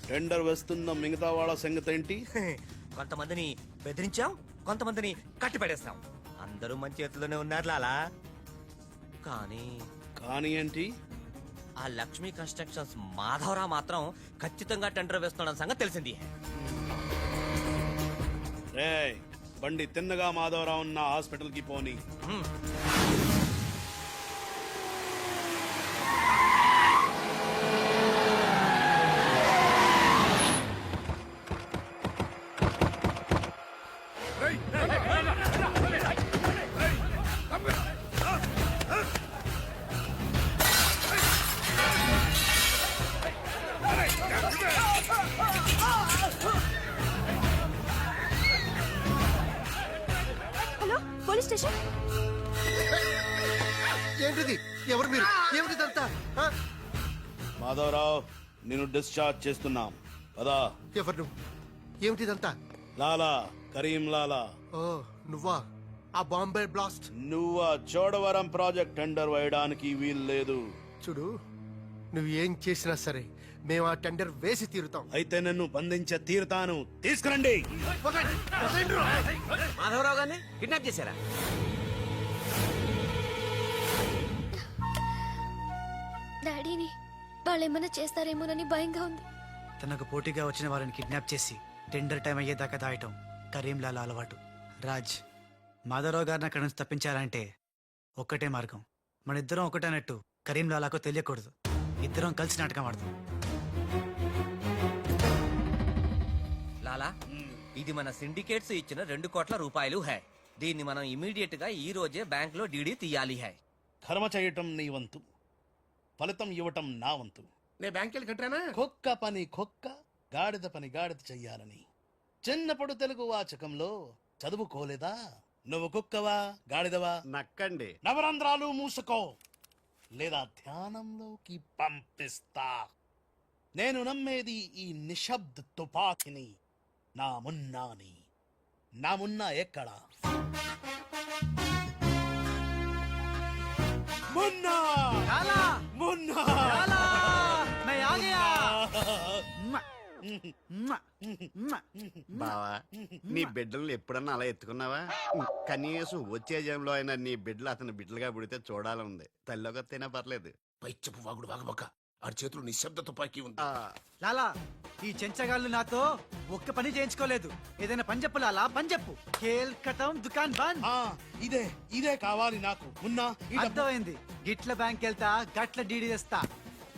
Tender వేస్తున్న మిగతా వాళ్ళ సంగతి ఏంటి? కొంతమందిని బెదిరించాం, కొంతమందిని కట్టి పడేస్తాం. అందరూ మన చేతిలోనే ఉన్నారు లాలా. కానీ ఏంటి? ఆ లక్ష్మీ కన్స్ట్రక్షన్స్ మాధవరావు మాత్రం ఖచ్చితంగా టెండర్ వేస్తున్న సంగతి తెలిసింది. రేయ్, బండి తిన్నగా మాధవరావు ఉన్న హాస్పిటల్ కి పోని. Hello, police station. ఏంటిది? ఎవరు మీరు? ఏమిటిదంతా? మాధవరావు, నేను డిశ్చార్జ్ చేస్తున్నాం. పదా. ఎవరు నువ్వు? ఏమిటిదంతా? లాలా, కరీం లాలా. ఓ, నువ్వా? ఆ బాంబే బ్లాస్ట్. నువ్వు చోడవరం ప్రాజెక్ట్ టెండర్ వేయడానికి వీలు లేదు. చూడు, నువ్వు ఏం చేసినా సరే మేము ఆ టెండర్ వేసి తీరుతాం. అయితే నన్ను బంధించే తీరుతాను. తీసుకురండి. మాధవరావు గారిని కిడ్నాప్ చేశారా? డాడీని వాళ్ళేమన్నా చేస్తారేమోనని భయంగా ఉంది. తనకు పోటీగా వచ్చిన వారిని కిడ్నాప్ చేసి టెండర్ టైం అయ్యేదాకా దాయటం కరీంలాల అలవాటు. రాజ్, మాధవరావు గారిని అక్కడి నుంచి తప్పించాలంటే ఒక్కటే మార్గం. మన ఇద్దరం ఒకటన్నట్టు కరీంలాలాకు తెలియకూడదు. ఇద్దరం కలిసి నాటకం ఆడదాం. లాలా, ఇది మన సిండికేట్స్ ఇచ్చిన 2 కోట్ల రూపాయలు హై. దీన్ని మనం ఇమీడియట్ గా ఈ రోజే బ్యాంక్ లో డీడీ తీయాలి హై. కర్మ చేయటం నీ వంతు, ఫలితం ఇవ్వటం నా వంతు. నేను బ్యాంక్ వెళ్ళి కట్టానా? కుక్క పని కుక్క, గాడిద పని గాడిద చెయ్యాలని చిన్నప్పుడు తెలుగు వాచకంలో చదువుకోలేదా? నువ్వు కుక్కవా గాడిదవా? నక్కండి. నవరంధ్రాలు మూసుకో, లేదా ధ్యానంలోకి పంపిస్తా. నేను నమ్మేది ఈ నిశ్శబ్ద తుపాకిని, నా మున్నాని. నా మున్నా ఎక్కడా? మున్నా! మున్నా! బావా, నీ బిడ్డలను ఎప్పుడన్నా అలా ఎత్తుకున్నావా? కనీసం వచ్చే జంలో అయినా నీ బిడ్డలు అతని బిడ్డలుగా పుడితే చూడాలనుంది. తల్లిలోకొత్తైనా పర్లేదు. పైచ్చపు వాగుడు వాగబక్క. ఆడి చేతిలో నిశ్శబ్ద తుపాకీ ఉంది. లాలా, ఈ చెంచగాళ్ళు నాతో ఒక్క పని చేయించుకోలేదు. ఏదైనా పని చెప్పు లాలా, పని చెప్పు. ఖేల్ కటం దుకాన్ బంద్. ఇదే ఇదే కావాలి నాకు. మున్నా, ఈ డబ్బు- అర్థమైంది. గిట్ల బ్యాంక్ వెళ్తా, గట్ల డీడీ తెస్తా.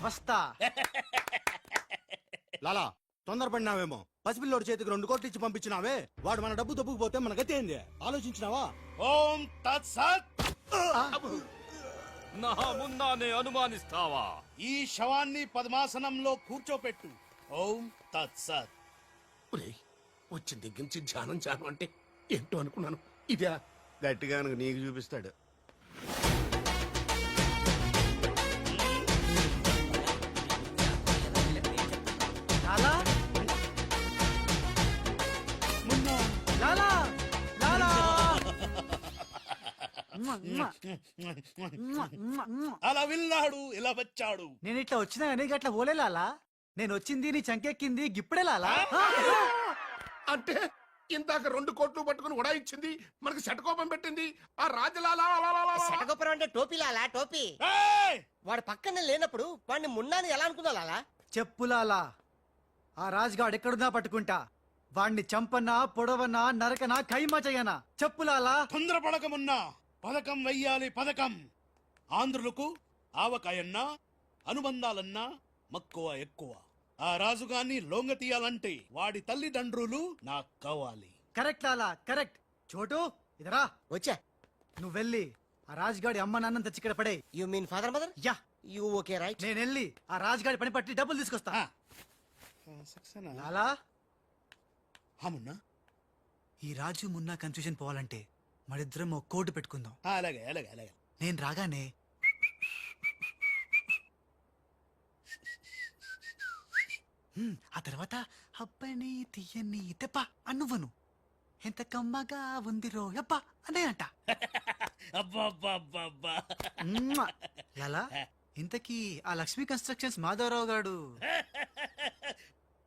వస్తా. లాలా, తొందరపడినావేమో. పసిపిల్లోడి చేతికి 2 కోట్లు ఇచ్చి పంపించినావే, వాడు మన డబ్బు దొబ్బుకుపోతే మన గతి ఏంది? ఆలోచించినావా? ఓం తత్సత్. నా మున్నానే అనుమానిస్తావా? ఈ శవాన్ని పద్మాసనంలో కూర్చోపెట్టు. ఓం తత్సత్. వచ్చిన దగ్గర నుంచి ధ్యానం ధ్యానం అంటే ఏంటో అనుకున్నాను. ఇదే గట్టిగా నీకు చూపిస్తాడు. లాలా, లాలా, లాలా. అలా విన్నాడు, ఇలా వచ్చాడు. నేను ఇట్లా వచ్చినా కానీ గట్ల ఓలే లాలా. నేను వచ్చింది నీ చంకెక్కింది గిప్పుడే లాలా. అంటే ఇందాక 2 కోట్లు పట్టుకుని ఉడాయించింది, మనకి శటకోపం పెట్టింది ఆ రాజలాలా. శటగొప్పరం అంటే టోపీ లాలా, టోపీ. ఏయ్! వాడు పక్కన లేనప్పుడు వాడిని మున్నాని ఎలా అనుకున్నా లాలా? చెప్పు లాలా. ఆ రాజుగాడు ఎక్కడున్నా పట్టుకుంటా. వాణ్ణి చంపనా, పొడవనా, నరకనా, ఖైమా చెయ్యనా? చెప్పు లాలా. తొందరపడకమున్నా. పథకం వెయ్యాలి, పథకం. ఆంధ్రులకు ఆవకాయన్నా, అనుబంధాలన్నా మక్కువ ఎక్కువ. ఆ రాజుగాన్ని లొంగ తీయాలంటే వాడి తల్లిదండ్రులు నాకు కావాలి. కరెక్ట్ లాలా, కరెక్ట్. చోటు ఇదరా. వచ్చా. నువ్వు వెళ్ళి ఆ రాజుగాడి అమ్మ నాన్న తెచ్చి ఇక్కడ పడే. You mean father mother? Yeah. You okay right. నేను వెళ్ళి ఆ రాజుగాడి పని పట్టి డబ్బులు తీసుకొస్తా. లాలా, మున్నా, ఈ రాజు మున్నా కన్ఫ్యూజన్ పోవాలంటే మరిద్దరం ఒక కోటు పెట్టుకుందాం. అలాగే అలాగే అలాగే. నేను రాగానే ఆ తర్వాత అబ్బని తీయని తెప్ప అన్నువను. ఎంత కమ్మగా ఉంది రోయప్ప అనే అంట. అబ్బా. లాలా, ఇంతకీ ఆ లక్ష్మీ కన్స్ట్రక్షన్స్ మాధవరావు గాడు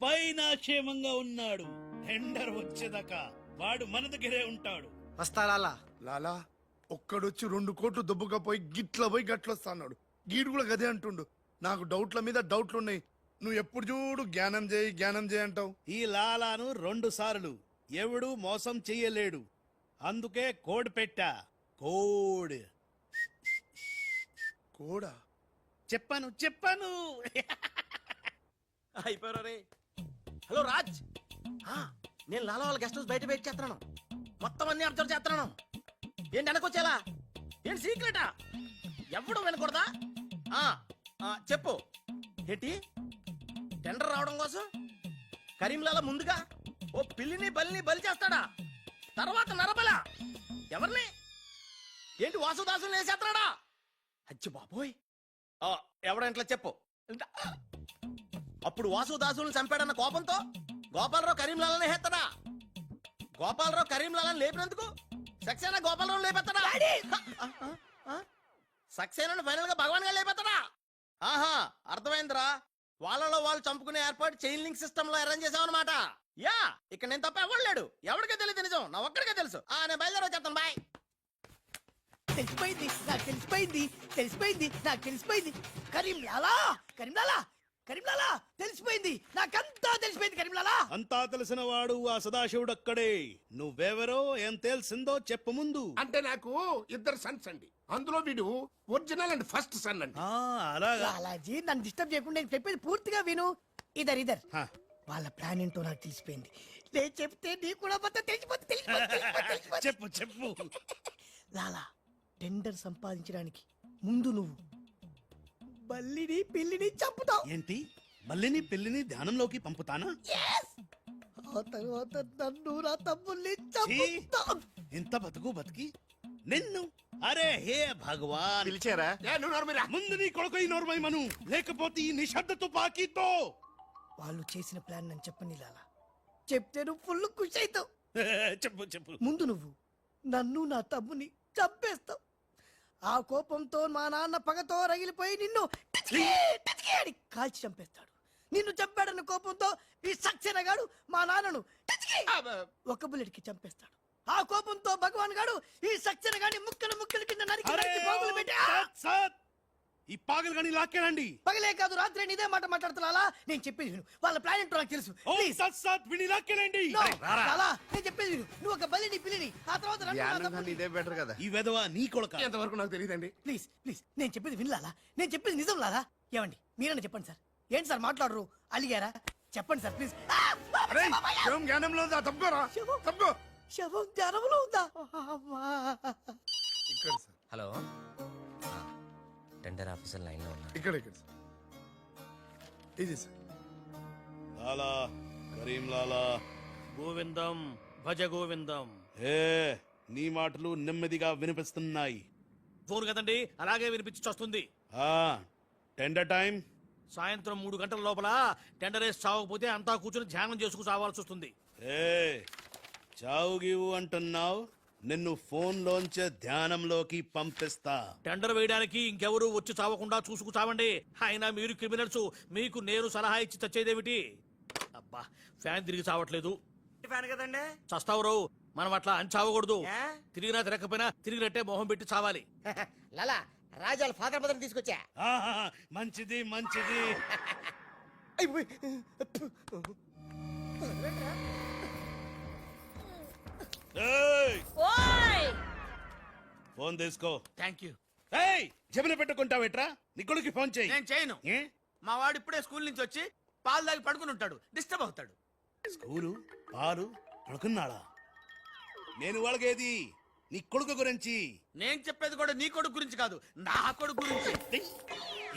పైన క్షేమంగా ఉన్నాడు. టెండర్ వచ్చేదాకా వాడు మన దగ్గరే ఉంటాడు. వస్తా లాలా. లాలా ఒక్కడొచ్చి 2 కోట్లు దుబ్బుగా పోయి గిట్ల పోయి గట్లొస్తా అన్నాడు. గీడు కూడా గదే అంటుండు. నాకు డౌట్ల మీద డౌట్లున్నాయి. నువ్వు ఎప్పుడు చూడు జ్ఞానం చేయి అంటావు. ఈ లాలాను 2 సార్లు ఎవడు మోసం చెయ్యలేడు. అందుకే కోడ్ పెట్టా. కోడ్ కోడా? చెప్పాను అయిపోయారు రే. హలో రాజ్, నేను లాలా వాళ్ళ గెస్ట్ హౌస్ బయట వెయిట్ చేస్తున్నాను. మొత్తం అన్ని అబ్జర్వ్ చేస్తున్నాను. ఏంటి వెనకొచ్చేలా? ఏంటి సీక్రెటా? ఎవడు వినకూడదా? చెప్పు. ఏంటి టెండర్ రావడం కోసం కరీంలాలా ముందుగా ఓ పిల్లిని బలిని బలి చేస్తాడా? తర్వాత నరబల ఎవరిని? ఏంటి వాసుదాసుని వేసేస్తాడా? అచ్చి బాబోయ్, ఎవడంట్లా చెప్పు. అప్పుడు వాసుదాసులను చంపాడన్న కోపంతో గోపాలరావు కరీంలాలని హేస్తాడా? గోపాలరావు కరీంలాలని లేపినందుకు సక్సేనా గోపాలరావు లేపెత్తాడా? సక్సేనాను ఫైనల్ గా భగవాన్ గా లేపెత్తాడా? ఆహా, అర్థమైందిరా. వాళ్ళలో వాళ్ళు చంపుకునే ఏర్పాటు చైన్ లింక్ సిస్టమ్ లో అరేంజ్ చేసామన్నమాట. యా, ఇక్కడ నేను తప్ప ఎవడు లేడు. ఎవరికే తెలియదు నిజం, నా ఒక్కడికే తెలుసు. నేను బయలుదేరి వచ్చేస్తాను. బాయ్. తెలిసిపోయింది నాకు తెలిసిపోయింది కరీంలాలా తెలిసిపోయింది, నాకంతా తెలిసిపోయింది కరీంలాలా. అంతా తెలిసిన వాడు ఆ సదాశివుడు అక్కడే. నువ్వెవరో ఏం తెలిసిందో చెప్పు ముందు. అంటే నాకు 2 సన్స్ అండి. అందులో వీడు ఒరిజినల్ అండ్ ఫస్ట్ సన్ అండి. అలాగా. లాలాజీ నన్ను డిస్టర్బ్ చేయకుండా నేను చెప్పేది పూర్తిగా విను. ఇదర్ హా. వాళ్ళ ప్లాన్ ఏంటో నాకు తెలిసిపోయింది. నేను చెప్తే నీకు కూడా మొత్తం తెలిసిపోతుంది. చెప్పు లాలా, టెండర్ సంపాదించడానికి ముందు నువ్వు బల్లిని పిల్లిని చంపుతావు. ఏంటి? మల్లిని పిల్లిని ధ్యానంలోకి పంపుతానా? ఆ తర్వాత నన్ను నా తమ్ముల్ని ఛీ! చంపుతావు. ఇంత బతికి నిన్ను. అరే హే భగవాన్. పిలిచారా? నువ్వు నోరుమీరా. ముందు నీ కొడుకు నోర్మను, లేకపోతే ఈ నిశ్శబ్ద తుపాకీతో. వాళ్ళు చేసిన ప్లాన్ నన్ను చెప్పని లాలా. చెప్తే నువ్వు ఫుల్ ఖుషి అవుతావు. చెప్పు. ముందు నువ్వు నన్ను నా తమ్ముని చంపేస్తావు. ఆ కోపంతో మా నాన్న పగతో రగిలిపోయి నిన్ను టిచ్కి అని కాల్చి చంపేస్తాడు. నిన్ను చంపాడన్న కోపంతో ఈ సక్సేనా గాడు మా నాన్నను టిచ్కి ఒక బుల్లెట్ కి చంపేస్తాడు. ఆ కోపంతో భగవాన్ గాడు ఈ సక్సేనా గాని ముక్కలు కింద నరికి అరే నరికి పోగులు పెట్టి సత్! ఈ పాగలు గాని లాక్కేనండి. పగలే కాదు రాత్రి ఇదే మాట మాట్లాడుతున్నా. నేను చెప్పేది విను. వాళ్ళ ప్లాన్ ఏంటో నాకు తెలుసు. ఓ Please. సత్ విని లాక్కేనండి. No, లాలా, నేను చెప్పేది విను. నువ్వు ఒక బలిని పిల్లిని ఆ తర్వాత నన్ను నా ధ్యానం తమ్ముడిని. ఇదే బెటర్ కదా. ఈ వెధవ నీ కొడుక. ఎంతవరకు నాకు తెలియదండి. ప్లీజ్ నేను చెప్పేది వినలాలా? నేను చెప్పేది నిజం లాలా. ఏమండి మీరన్నా చెప్పండి సార్. ఏంటి సార్ మాట్లాడరు? అలిగారా? చెప్పండి సార్ ప్లీజ్. జ్ఞానంలో తప్పుకోరా. తప్పుకో. శవం జ్వరంలో ఉందా? అమ్మా. ఇక్కడ sir, hello, tender officer line లో ఉన్నా. ఇక్కడ సార్. ఇది సార్. లాలా, కరీం లాలా. గోవిందం భజ గోవిందం. ఏ నీ మాటలు నెమ్మదిగా వినిపిస్తున్నాయి. ఫోన్ కదండి, అలాగే వినిపించి వస్తుంది. టెండర్ టైం సాయంత్రం 3 గంటల లోపల టెండర్ వేసి చావకపోతే అంతా కూర్చొని ధ్యానం చేసుకు చావాల్సి వస్తుంది. ఏ చావు గీవు అంటున్నావు. నిన్ను ఫోన్ లోంచే ధ్యానంలోకి పంపిస్తా. టెండర్ వేయడానికి ఇంకెవరు వచ్చి చావకుండా చూసుకు చావండి. అయినా మీరు క్రిమినల్స్, మీకు నేను సలహా ఇచ్చి చచ్చేదేమిటి? అబ్బా, ఫ్యాన్ తిరిగి చావట్లేదు. ఫ్యాన్ కదండి. చస్తావు రావు, మనం అట్లా అని చావకూడదు. తిరిగినా తిరగకపోయినా తిరిగినట్టే మొహం పెట్టి చావాలి. లాలా, రాజాల ఫాదర్ మదర్ తీసుకొచ్చా. ఆహా, మంచిది. ఏయ్, ఫోన్ తీసుకో. Thank you. ఏయ్, జమిన పెట్టుకుంటావేట్రా? నీ కొడుకు ఫోన్ చేయి. నేను చేయను. ఏ? మా వాడు ఇప్పుడే స్కూల్ నుంచి వచ్చి పాలు తాగి పడుకుని ఉంటాడు, డిస్టర్బ్ అవుతాడు. స్కూలు పాలు పడుకున్నాడా? నేను వాళ్ళకేది నీ కొడుకు గురించి. నేను చెప్పేది కూడా నీ కొడుకు గురించి కాదు, నా కొడుకు గురించి. ఏయ్,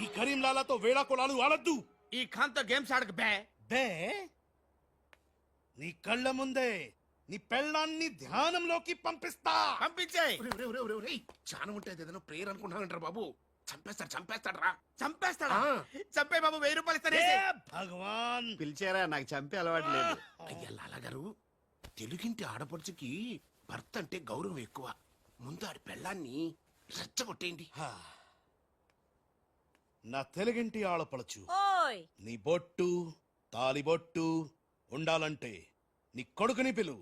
ఈ కరీం లాలాతో వేళా కొలాలు ఆడద్దు. ఈ ఖాన్తో గేమ్స్ ఆడక బే. బే, నీ కళ్ళ ముందే నీ పెళ్ళాన్ని ధ్యానంలోకి పంపిస్తా. పంపించేయ్. చాలా ఉంటుంది ఏదైనా ప్రేయర్ అనుకుంటానంటారు బాబు. చంపేస్తాడు రా. చంపేస్తాడా? చంపే బాబు, 1000 రూపాయలు ఇస్తానే. ఏ భగవాన్. పిలిచారా? నాకు చంపే అలవాటు లేదు. అయ్యా లాలా గారు, తెలుగింటి ఆడపడుచుకి భర్త అంటే గౌరవం ఎక్కువ. ముందు ఆడి పెళ్ళాన్ని రెచ్చగొట్టేయండి. నా తెలుగింటి ఆడపడచ్చు. ఓయ్ నీ బొట్టు తాలిబొట్టు ఉండాలంటే నీ కొడుకుని పిలు,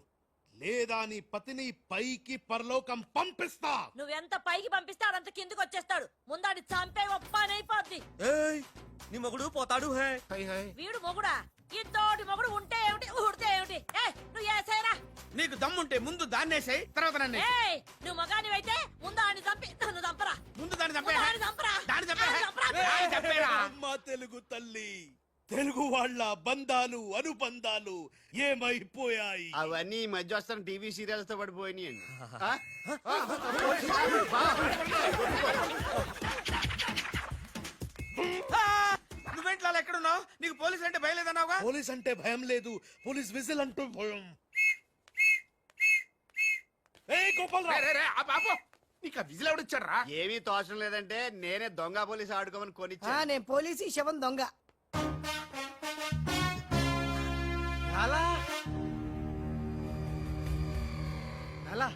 లేదా నీ పతిని పైకి పరలోకం పంపిస్తా. నువ్వెంత పైకి పంపిస్తే ఆడంత కిందకి వచ్చేస్తాడు. ముందాడి చంపే ఒప్పనైపోద్ది. ఏయ్ నీ మొగుడు పోతాడు హే. హై హై వీడు మొగుడా? ఇంతోటి మొగుడు ఉంటే ఏమిటి, ఊడితే ఏమిటి? నువ్వు ఏసైరా. నీకు దమ్ముంటే ముందు దాన్నేసాయి, తర్వాత నన్ను ఏయ్, నువ్వు మగానివైతే ముందు ఆడిని చంపి నన్ను చంపరా. ముందు దాన్ని ముందు ఆడిని చంపరా. దాన్ని చంపే. ఆడిని చంపరా. దాన్ని చంపేరా. అమ్మ తెలుగు తల్లి, తెలుగు వాళ్ళ బంధాలు అనుబంధాలు ఏమైపోయాయి? అవన్నీ ఈ మధ్య వస్తున్న టీవీ సీరియల్స్ తో పడిపోయినాయండి. ఆ? నువ్వేంటి లాలా ఎక్కడున్నావు? నీకు పోలీసులు అంటే భయలేదన్నావుగా. పోలీస్ అంటే భయం లేదు, పోలీస్ విజిల్ అంటూ భయం. ఏయ్ గోపాలరావు, రే, రే, రే, ఆపు, ఆపు. నీకు ఆ విజిల్ ఎవడిచ్చాడ్రా? ఏమీ తోచడం లేదంటే నేనే దొంగ పోలీస్ ఆడుకోమని కొనిచ్చా. నేను పోలీసు ఈ శవం దొంగ. లాలా లాలా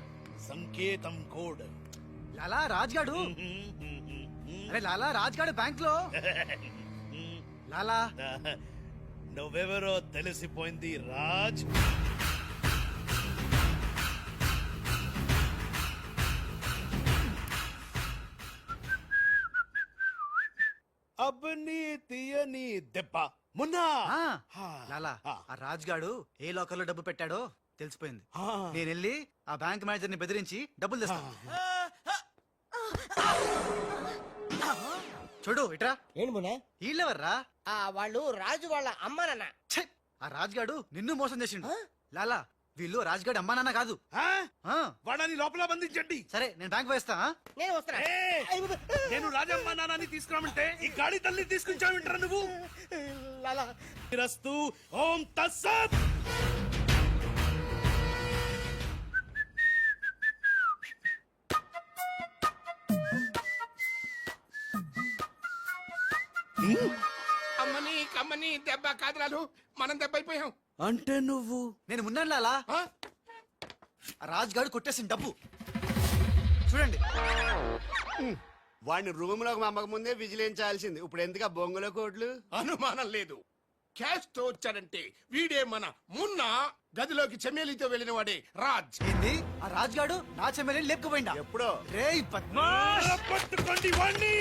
సంకేతం కోడ్. లాలా రాజ్గాడు. అరే లాలా రాజ్గాడు బ్యాంక్ లో. లాలా నువ్వెవరో తెలిసిపోయింది రాజ్. అబ్బని తీయని దెబ్బ మున్నా. ఆ, లాలా ఆ రాజ్గాడు ఏ లోకల్ లో డబ్బు పెట్టాడో తెలిసిపోయింది. ఆ. నేను వెళ్ళి ఆ బ్యాంక్ మేనేజర్ ని బెదిరించి డబ్బులు తెస్తాను. చూడు ఇట్రా. ఏంటి మునే? వీళ్ళెవర్రా? వాళ్ళు రాజు వాళ్ళ అమ్మానన్న. ఛే! ఆ రాజ్గాడు నిన్ను మోసం చేసిండు. లాలా వీళ్ళు రాజ్గాడు అమ్మా నాన్న కాదు. ఆ? ఆ, వాడని లోపల బంధించండి. సరే నేను బ్యాంక్ వేస్తా. నేను వస్తున్నా. నేను రాజమ్మ నాన్నని తీసుకురామంటే ఈ గాడి తల్లి తీసుకుంటావింటారా నువ్వు? లాలా రస్తు ఓం తస్సత్. అమ్మని కమ్మని దెబ్బ కాదురాలు, మనం దెబ్బ అయిపోయాం. అంటే నువ్వు నేను ఉన్నాను లాలా. ఆ? ఆ రాజ్గాడు కొట్టేసిన డబ్బు చూడండి. వాడిని రూమ్ లోకి మమ్మక ముందే విజిలించాల్సింది. ఇప్పుడు ఎందుకు ఆ బొంగులో కోట్లు? అనుమానం లేదు. క్యాష్ తో వచ్చాడంటే వీడే మన మున్న. గదిలోకి చెమ్మేలితో వెళ్ళిన వాడే రాజ్. ఏంది ఆ రాజ్గాడు నా చెల్లెని లేపుకుపోయిందా? ఎప్పుడో రేయ్ బద్మాష్! పట్టుకోండి వాణ్ణి.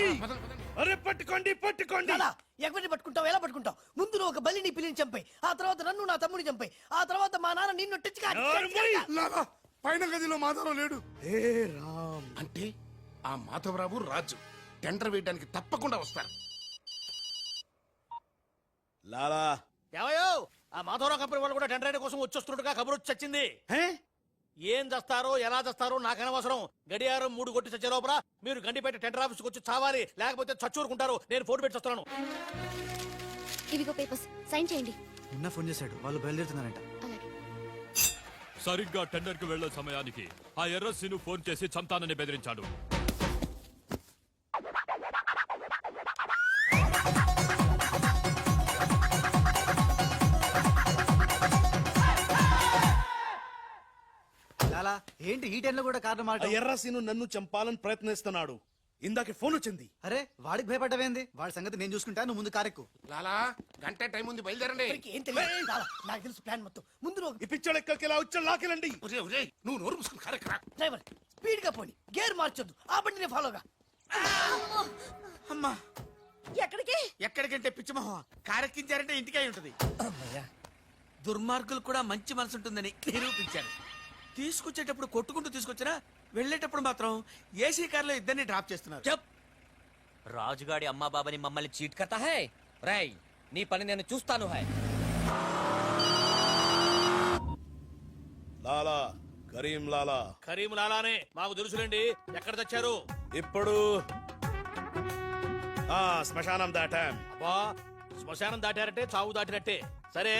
అరే పట్టుకోండి పట్టుకోండి. లాలా, ఎవరిని పట్టుకుంటావు, ఎలా పట్టుకుంటావు? ముందు నువ్వు ఒక బలిని పిల్లిని చంపాయి, ఆ తర్వాత నన్ను నా తమ్ముని చంపాయి, ఆ తర్వాత మా నాన్న నిన్ను నోర్మూయ్. లాలా పైన గదిలో మాధవరావు లేడు. హే రామ్, అంటే ఆ మాధవరావు రాజు టెండర్ వేయడానికి తప్పకుండా వస్తారు. లాలా ఏమయ్యో, ఆ మాధవరావు కంపెనీ వాళ్ళు కూడా టెండర్ కోసం వచ్చేస్తున్నట్టుగా కబురు వచ్చి చచ్చింది. ఏం చేస్తారో ఎలా చేస్తారో నాకు అనవసరం. గడియారం 3 కొట్టి చచ్చే లోపల మీరు గండిపేట టెండర్ ఆఫీస్కి వచ్చి చావాలి, లేకపోతే చచ్చూరుకుంటారు. నేను ఫోన్ పెట్టి వస్తున్నాను. ఇవిగో పేపర్స్, సైన్ చేయండి. నిన్న ఫోన్ చేశాడు, వాళ్ళు బయలుదేరుతున్నారంట. అలాగే. సరిగ్గా టెండర్ కి వెళ్లే సమయానికి ఆ ఎర్రస్సీను ఫోన్ చేసి చంతానని బెదిరించాడు. లాలా ఏంటి ఈ టైంలో కూడా కారణం ఆ మాట? ఎర్రసీను నన్ను చంపాలని ప్రయత్నిస్తున్నాడు. ఇందాక ఫోన్ వచ్చింది. అరే వాడికి భయపడ్డవేంది? వాడి సంగతి నేను చూసుకుంటా, నువ్వు ముందు కారెక్కు. లాలా గంట టైం ఉంది, బయలుదేరండి. ఏం తెలియదు లాలా, నాకు తెలుసు ప్లాన్ మొత్తం. ముందు నువ్వు ఈ పిచ్చోడు ఎక్కడికి ఇలా వచ్చి లాకెళ్ళండి. ఒరేయ్, ఒరేయ్, నువ్వు నోరు మూసుకుని కారెక్కరా. డ్రైవర్ స్పీడ్ గా పోని, గేర్ మార్చొద్దు, ఆ బండిని ఫాలోగా. అమ్మా ఎక్కడికి? ఎక్కడికంటే పిచ్చిమోహం, కారెక్కించారంటే ఇంటికి అయి ఉంటది. దుర్మార్గులు కూడా మంచి మనసు ఉంటుందని నిరూపించారు. తీసుకొచ్చేటప్పుడు కొట్టుకుంటూ తీసుకొచ్చినా వెళ్ళేటప్పుడు మాత్రం ఏసీ కార్లో ఇద్దరిని డ్రాప్ చేస్తున్నారు. చెప్ రాజుగాడి అమ్మా బాబాని మమ్మల్ని చీట్ కర్తా హై. రై నీ పని నేను చూస్తాను హై. లాలా కరీం లాలా కరీం లాలానే మాకు తెలుసులేండి. ఎక్కడ తెచ్చారు? ఇప్పుడు శ్మశానం దాటాం. అబ్బా, శ్మశానం దాటారంటే చావు దాటినట్టే. సరే,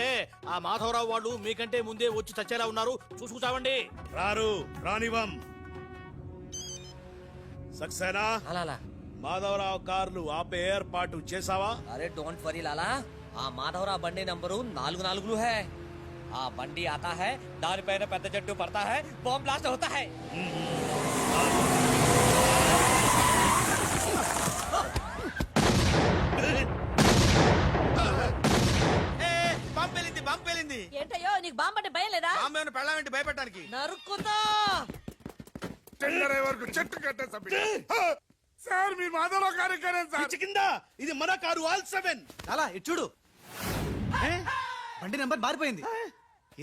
ఆ మాధవరావు వాళ్ళు మీకంటే ముందే వచ్చి చచ్చేలా ఉన్నారు, చూసుకుంటామండి. రారు రానివం. సక్సేనా లాలా మాధవరావు కార్లు ఆపే ఏర్పాటు చేసావా? అరే డోంట్ వరీ లాలా, ఆ మాధవరావు బండి నంబరు 44 హై. ఆ బండి ఆతా హై, దానిపైన పెద్ద జట్టు పడతా హై, బాంబ్ బ్లాస్ట్ హోతా హై. నీకు బాంబు అంటే భయం లేదా ఆమెను పెళ్ళామేంటి భయపెట్టడానికి? నరుక్కుతా టెండర్ అయ్యే వరకు చెట్టు కట్టేసా సార్ మీ మాధవరావు కార్యక్రమం సార్ పిచ్చి కింద ఇది మన కారు ఆల్ 7. లాలా ఇటు చూడు ఏ? బండి నెంబర్ మారిపోయింది.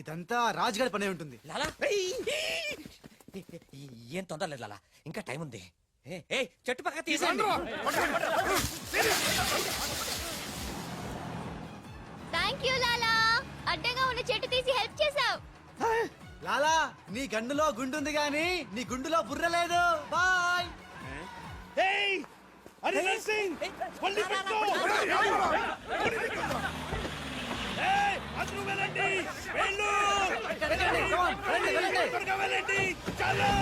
ఇదంతా రాజ్ గారి పనే ఉంటుంది. లాలా ఏం తొందర లేదు లాలా, ఇంకా టైం ఉంది. ఏ చెట్టు పక్క తీసేయండి. థ్యాంక్ యూ లాలా, అడ్డగా ఉన్న చెట్టు తీసి హెల్ప్ చేసావు. లాలా నీ గన్నులో గుండుంది గాని నీ గుండులో బుర్ర లేదు. బాయ్. ఏయ్ హరిహర్ సింగ్ పల్లి పెట్టు. ఏయ్ అందరూ వెళ్ళండి, వెళ్ళు. త్వరగా వెళ్ళండి, చలో.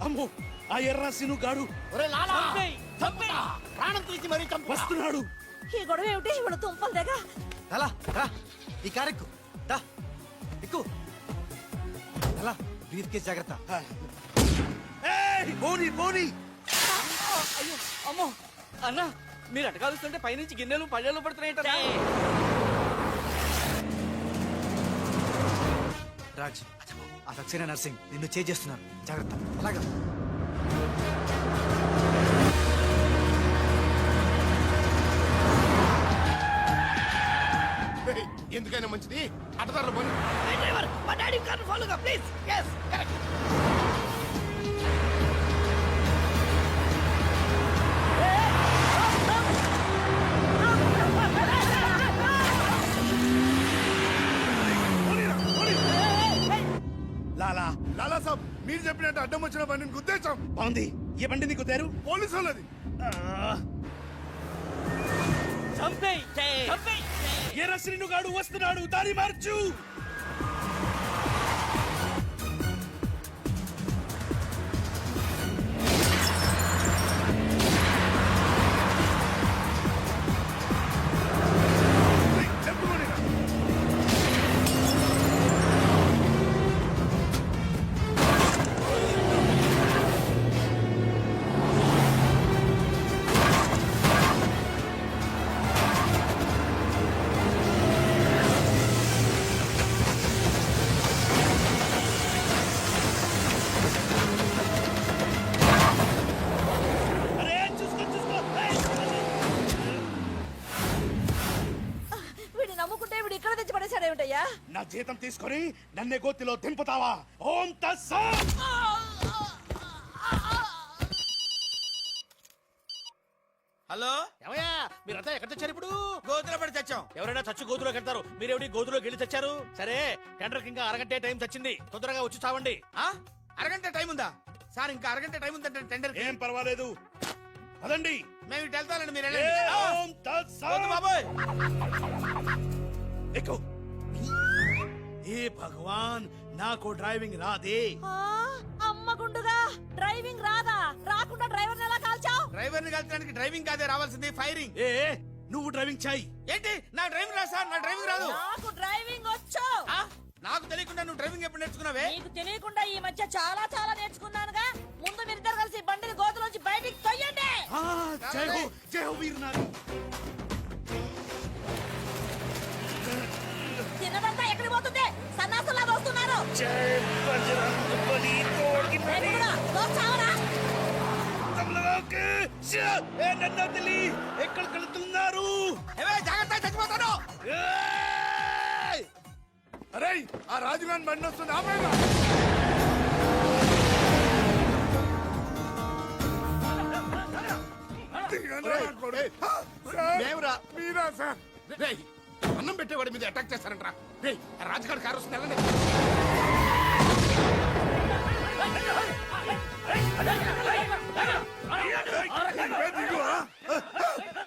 అమ్మో ఆ ఎర్రాసిను గాడు ప్రాణం తీసి మరీ చంపు. వస్తున్నాడు. ఈ గొడవ ఏమిటి ఇప్పుడు తుంపలు దగ్గర లాలా రా, ఈ కారు ఎక్కు. దా ఎక్కు. లాలా బ్రీఫ్ కేస్ జాగ్రత్త. ఏయ్ పోనీ పోనీ. అమ్మో అన్న, మీరు అటకాలుస్తుంటే పైనుంచి గిన్నెలు పళ్ళెలు పడుతున్నాయి. రాజ్ ఆ సక్సేనా నర్సింగ్ నిన్ను చేస్తున్నారు, జాగ్రత్త. అలాగా ఎందుకైనా మంచిది అటదారులు పని. డ్రైవర్ మా డాడీ కార్ ఫాలోగా please. yes correct. Lala Lala Saab మీరు చెప్పినట్టు అడ్డం వచ్చిన బండిని గుద్దేశాం. బాగుంది. ఏ బండి నీకు తేరు? పోలీసు వాళ్ళది. ఎర్రసిను గాడు వస్తున్నాడు, దారి మార్చు. అరే చూసుకో చూసుకో. ఏయ్, వీడిని నమ్ముకుంటే వీడు ఇక్కడ తెచ్చి పడేశాడేమిటయ్యా నా జీతం తీసుకొని నన్నే గోతిలో దింపుతావా? ఓం తస్సత్. హలో ఏమయ్యా, మీరంతా ఎక్కడ తెచ్చారు ఇప్పుడు? గోతులో పడి తెచ్చాం. ఎవరైనా చచ్చి గోతులోకి వెళ్తారు, మీరేమిటి గోతులోకి వెళ్ళి తెచ్చారు? సరే టెండర్ ఇంకా అరగంటే టైం తెచ్చింది, తొందరగా వచ్చి చావండి. అరగంట టైం ఉందా సార్? ఇంకా అరగంట టైం ఉందంటే టెండర్. ఏం పర్వాలేదు, పదండి. మేము ఇటు వెళ్తానండి, మీరు ఏ, వెళ్ళండి. ఓం తస్సత్. బాబోయ్ ఎక్కు. ఏ భగవాన్, నాకు డ్రైవింగ్ రాదే. అమ్మ గుండుగా డ్రైవింగ్ రాదా? రాకుండా డ్రైవర్ ఎలా కాల్చావు? డ్రైవర్ ని కలిపడానికి డ్రైవింగ్ కాదే రావాల్సింది, ఫైరింగ్. ఏ నువ్వు డ్రైవింగ్ చేయి. ఏంటి నా డ్రైవింగ్ రాదు సార్, నా డ్రైవింగ్ రాదు. నాకు డ్రైవింగ్ వచ్చు. నాకు తెలియకుండా నువ్వు డ్రైవింగ్ ఎప్పుడు నేర్చుకున్నావే? నీకు తెలియకుండా ఈ మధ్య చాలా చాలా నేర్చుకున్నానుగా. ముందు మీరిద్దరు కలిసి బండిని గోతులోంచి బయటికి తొయ్యండి. జై హో, జై హో వీరనారి. తిన్నదంతా ఎక్కడికి పోతుంది? సన్నాసులా వస్తున్నారు. జై బజరంగ్ బలి తోడ్కి రేపు కూడా దోచావరా? తమలకి ఏ నన్ను వదిలి ఎక్కడికి వెళ్తున్నారు? జాగ్రత్త, చచ్చిపోతాను. ఏయ్! అరే ఆ రాజుగాని బండి వస్తుంది, ఆపేరా. మేమురా. మీరా సార్? రేయ్, అన్నం పెట్టేవాడి మీద అటాక్ చేస్తారంట్రా. రేయ్, ఆ రాజుగారి కారు వస్తుంది, వెళ్ళండి.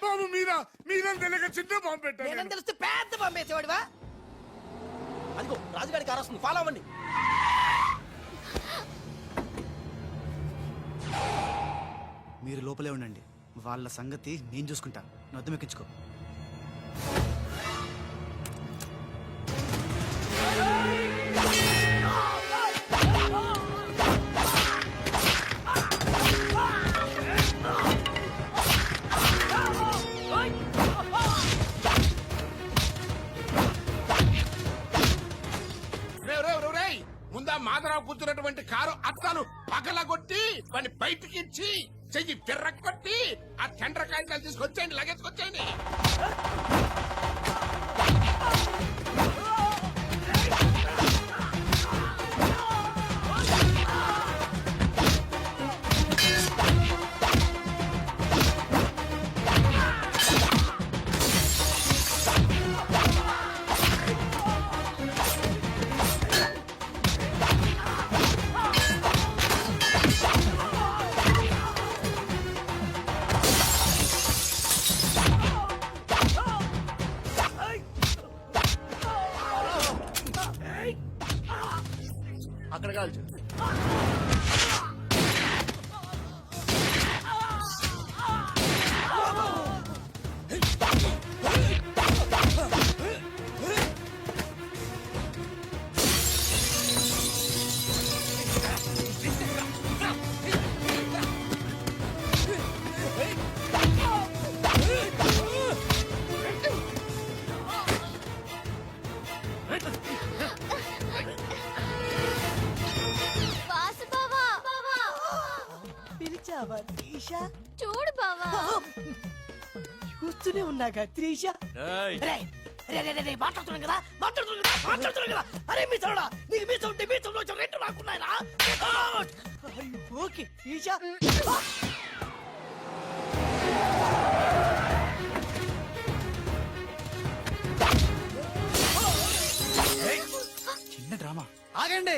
బాబు మీరా? మీరని తెలియక చిన్న బాంబు పెట్టాను. నేనేం తెలిస్తే పెద్ద పంపేసేవాడివా? అదిగో రాజుగారి కారు వస్తుంది, ఫాలో అవ్వండి. మీరు లోపలే ఉండండి, వాళ్ళ సంగతి నేను చూసుకుంటాను. నొద్దం ఎక్కించుకో. ఛీ, చెయ్యి పిర్రకొట్టి ఆ టెండర్ కాగితాలు తీసుకొచ్చేయండి, లగేసుకొచ్చేయండి. అక్కడ కాల్చు. వాసు బావా పిలిచావా త్రీష? చూడు బావా. చూస్తూనే ఉన్నాగా త్రీష. మాట్లాడుతున్నాను కదా, మాట్లాడుతున్నాను కదా. అరే మీ తోడా, నీకు మీసం ఉంటే మీసంలో రెండు రాకున్నాయరా. ఓకే త్రీష. చిన్న డ్రామా. ఆగండి.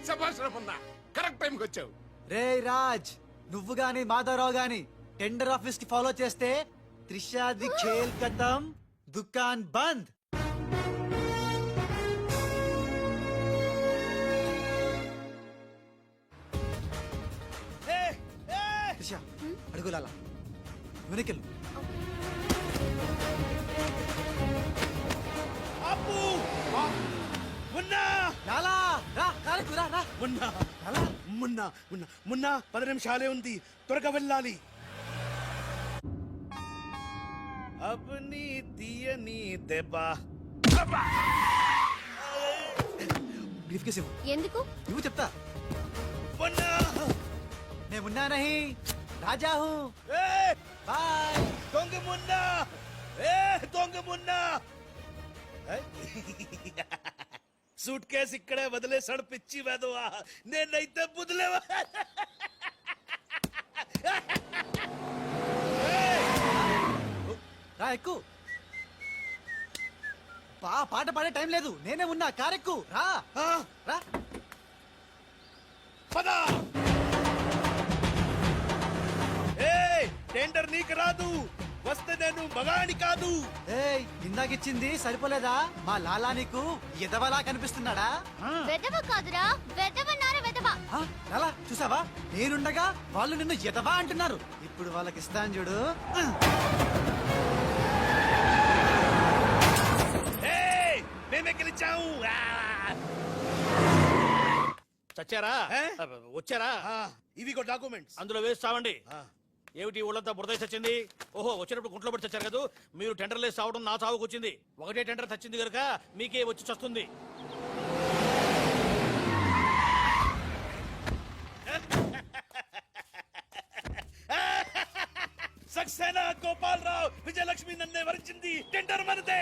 శభాష్ రమన్నా, కరెక్ట్ టైంకి వచ్చావు. రే రాజ్, నువ్వు గాని మాధవరావు గాని టెండర్ ఆఫీస్ కి ఫాలో చేస్తే త్రిషాది ఖేల్ ఖతం, దుకాన్ బంద్. త్రిష అడుగులాల వెనకెళ్ళు. అప్పు మున్నా లాలా రా, కాలకు రా, రా. మున్నా లాలా, మున్నా మున్నా మున్నా 10 నిమిషాలే ఉంది, త్వరగా వెళ్ళాలి. అబ్ని తీయని దెబ్బ. బ్రీఫ్ కేసు ఇవ్వు. ఎందుకు? ఇవ్వు చెప్తా. మున్నా నేను మున్నా నహీ, రాజా హూ. A bye. దొంగ మున్నా, ఏ దొంగ మున్నా. సూట్ కేసు ఇక్కడే వదిలేసాడు పిచ్చి వెదవా. నేనైతే బుదిలేవా. రా ఎక్కు. పాట పాడే టైం లేదు, నేనే ఉన్నా. కారెక్కు రా. రా. పదా. ఏయ్, టెండర్ నీకు రాదు, వస్తే నేను మగాని కాదు. ఏయ్, ఇందాకిచ్చింది సరిపోలేదా? మా లాలా నీకు ఎదవలా కనిపిస్తున్నాడా? వెదవ కాదురా, వెదవన్నారా వెదవ. ఆ, లాలా చూసావా, నేనుండగా వాళ్ళు నిన్ను ఎదవా అంటున్నారు. ఇప్పుడు వాళ్ళకి ఇస్తాను చూడు. ఏయ్, మేమే గెలిచాము. చచ్చారా? వచ్చారా? ఇవిగో డాక్యుమెంట్స్. అందులో వేసి చావండి. ఏమిటి ఊళ్ళంతా బురద చచ్చింది? ఓహో, వచ్చినప్పుడు గుంట్లో పడి చచ్చారు కదా. మీరు టెండర్లు వేసి చావడం నా చావుకు వచ్చింది. ఒకటే టెండర్ చచ్చింది కనుక మీకే వచ్చి చస్తుంది. సక్సేనా, గోపాలరావు, విజయలక్ష్మి నన్నే వరించింది. టెండర్ మనదే.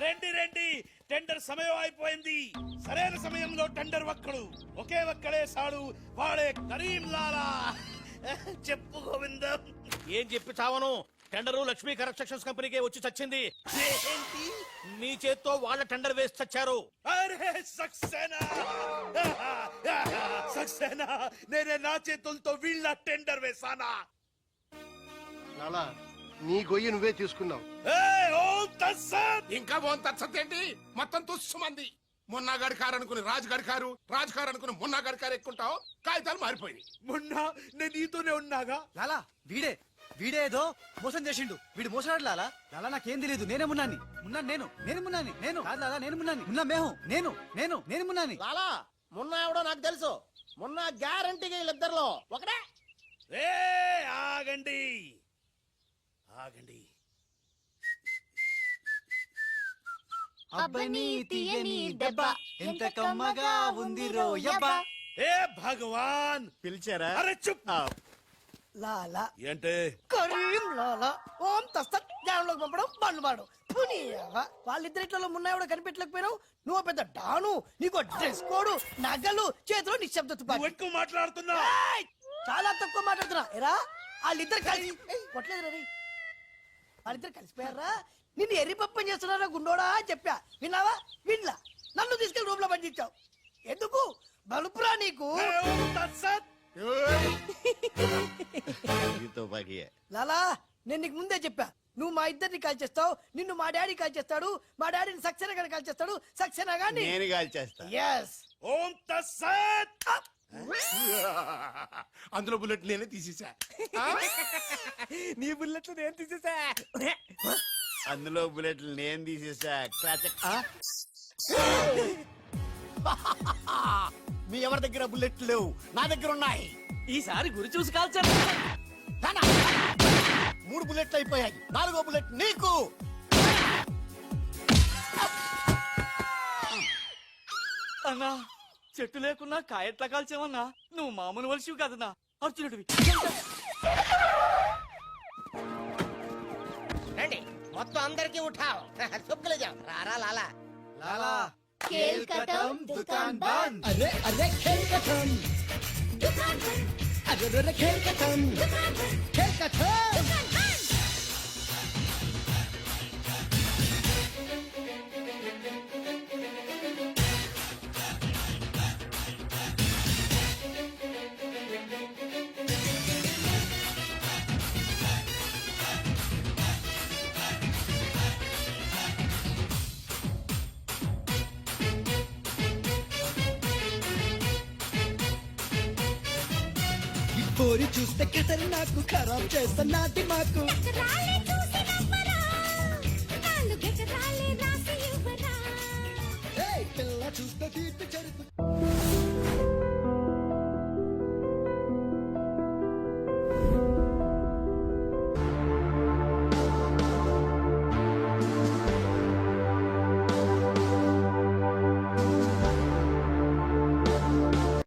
రండి రండి, టెండర్ సమయం అయిపోయింది. సరైన సమయంలో టెండర్ ఒక్కడు, ఒకే ఒక్కడే సాడు, వాడే కరీం లాలా. చెప్పు గోవిందం. ఏం చెప్పి చావను? టెండరు లక్ష్మీ కన్స్ట్రక్షన్స్ కంపెనీకే వచ్చి చచ్చింది. ఏంటి? మీ చేత్తో వాళ్ళ టెండర్ వేసి చచ్చారు. అరే సక్సేనా, సక్సేనా, నేనే నా చేతులతో వీళ్ళ టెండర్ వేసానా? లాలా, నీ గొయ్యి నువ్వే తీసుకున్నావు. ఇంకా బోన్ తచ్చతేంటి? మొత్తం తుస్సుమంది. మున్నాగాడి కారు అనుకుని రాజుగాడి కారు, రాజుగారు అనుకుని మున్నాగాడి కారు ఎక్కుంటావు. కాగితాలు మారిపోయి. మొన్న నేను నీతోనే ఉన్నాగా. లాలా వీడే ఏదో మోసం చేసిండు. వీడు మోసగాడు లాలా. లాలా నాకేం తెలియదు, నేనే మున్నాని. మున్నాను నేను మున్నాని. నేను కాదు లాలా, నేను మున్నాని. మున్నా మేహు, నేను మున్నాని. లాలా, మొన్న ఎవడో నాకు తెలుసు. మొన్న గ్యారంటీగా వీళ్ళిద్దరిలో ఒకటే. ఆగండి ఆగండి. అబ్బని తీయని దెబ్బ ఎంత కమ్మగా ఉంది రోయబ్బా. ఏ భగవాన్ పిలిచారా అరే చుప్ లాలా ఏంటే కరీం లాలా ఓం తస్తత్ జ్ఞానంలోకి పంపడం బండ్లు పాడు వాళ్ళిద్దరిట్లో మున్నాయి కూడా కనిపెట్టలేకపోయినావు. నువ్వు పెద్ద డాను, నీకు డ్రెస్ కోడు, నగలు, చేతిలో నిశ్శబ్ద తుపాకీ. నువ్వు ఎక్కువ మాట్లాడుతున్నా. ఏయ్! చాలా తక్కువ మాట్లాడుతున్నా. ఎరా వాళ్ళిద్దరు కలిసి కొట్టలేదు రే, వాళ్ళిద్దరు కలిసిపోయారా? నిన్ను ఎర్రిపప్పని చేస్తున్నారా గుండోడా అని చెప్పా, విన్నావా? విన్లా. నన్ను తీసుకెళ్లి రూమ్ లో బంధించావు. ఎందుకు? బలుపురా నీకు. ఈ తుపాకీయే. లాలా నేను నీకు ముందే చెప్పా, నువ్వు మా ఇద్దరిని కాల్ చేస్తావు, నిన్ను మా డాడీ కాల్ చేస్తాడు, మా డాడీని సక్సేనా గారిని కాల్ చేస్తాడు, సక్సేనా గాని నేను కాల్ చేస్తా. yes ఓం తస్సత్. అందులో బుల్లెట్ నేనే తీసేసా. నీ బుల్లెట్లు నేను తీసేసా. అందులో బుల్లెట్లు నేను తీసేసా. క్లాచక్. మీ ఎవరి దగ్గర బుల్లెట్లు లేవు, నా దగ్గర ఉన్నాయి. ఈసారి గురి చూసి కాల్చాను. 3 బుల్లెట్లు అయిపోయాయి, 4వ బుల్లెట్ నీకు. అన్నా చెట్టు లేకున్నా కాయట్లా కాల్చావన్నా, నువ్వు మామూలు వలసివి కదన్నా, అర్జునుడివి. రండి మొత్తం అందరికి ఉఠావు. సుబ్బులు జావు. రారా లాలా. లాలా खेल खत्म दुकान बंद అరే అరే ఖేల్ ఖతం दुकान बंद అరే అరే ఖేల్ ఖతం दुकान बंद ఖేల్ ఖతం दुकान बंद పోరి చూస్తే కథలు నాకు ఖరాబ్ చేస్తా నాటి మాకు రాలే